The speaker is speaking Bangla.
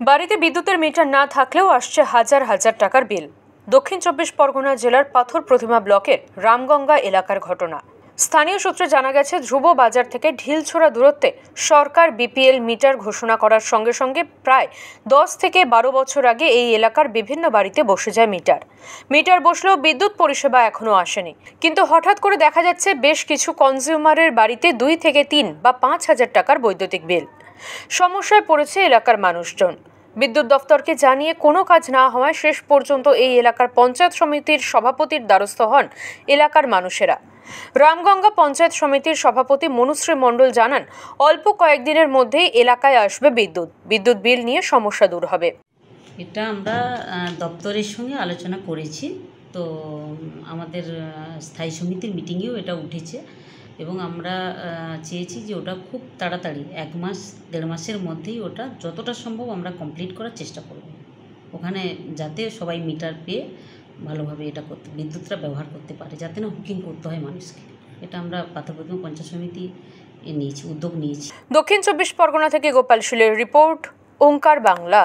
বাড়িতে বিদ্যুতের মিটার না থাকলেও আসছে হাজার হাজার টাকার বিল। দক্ষিণ চব্বিশ পরগনা জেলার পাথর প্রতিমা ব্লকের রামগঙ্গা এলাকার ঘটনা। স্থানীয় সূত্রে জানা গেছে, ধ্রুব বাজার থেকে ঢিলছোড়া দূরত্বে সরকার বিপিএল মিটার ঘোষণা করার সঙ্গে সঙ্গে প্রায় 10 থেকে 12 বছর আগে এই এলাকার বিভিন্ন বাড়িতে বসে যায় মিটার বসলেও বিদ্যুৎ পরিষেবা এখনো আসেনি। কিন্তু হঠাৎ করে দেখা যাচ্ছে বেশ কিছু কনজিউমারের বাড়িতে 2 থেকে 3 বা 5,000 টাকার বৈদ্যুতিক বিল। সমস্যায় পড়েছে এলাকার মানুষজন। বিদ্যুৎ দফতরকে জানিয়ে কোনো কাজ না হওয়ায় শেষ পর্যন্ত এই এলাকার পঞ্চায়েত সমিতির সভাপতির দ্বারস্থ হন এলাকার মানুষেরা। রামগঙ্গা পঞ্চায়েত সমিতির সভাপতি মনুশ্রী মণ্ডল জানান, অল্প কয়েকদিনের মধ্যেই এলাকায় আসবে বিদ্যুৎ বিল নিয়ে সমস্যা দূর হবে। এটা আমরা দপ্তরের সঙ্গে আলোচনা করেছি, তো আমাদের স্থায়ী সমিতির মিটিংয়েও এটা উঠেছে এবং আমরা চেয়েছি যে ওটা খুব তাড়াতাড়ি 1 মাস 1.5 মাসের মধ্যেই ওটা যতটা সম্ভব আমরা কমপ্লিট করার চেষ্টা করব, ওখানে যাতে সবাই মিটার পেয়ে ভালোভাবে এটা বিদ্যুৎটা ব্যবহার করতে পারে, যাতে না হুকিং করতে হয় মানুষকে। এটা আমরা পাথর প্রতিমা পঞ্চায়েত সমিতি উদ্যোগ নিয়েছি। দক্ষিণ চব্বিশ পরগনা থেকে গোপাল শীলের রিপোর্ট, ওঙ্কার বাংলা।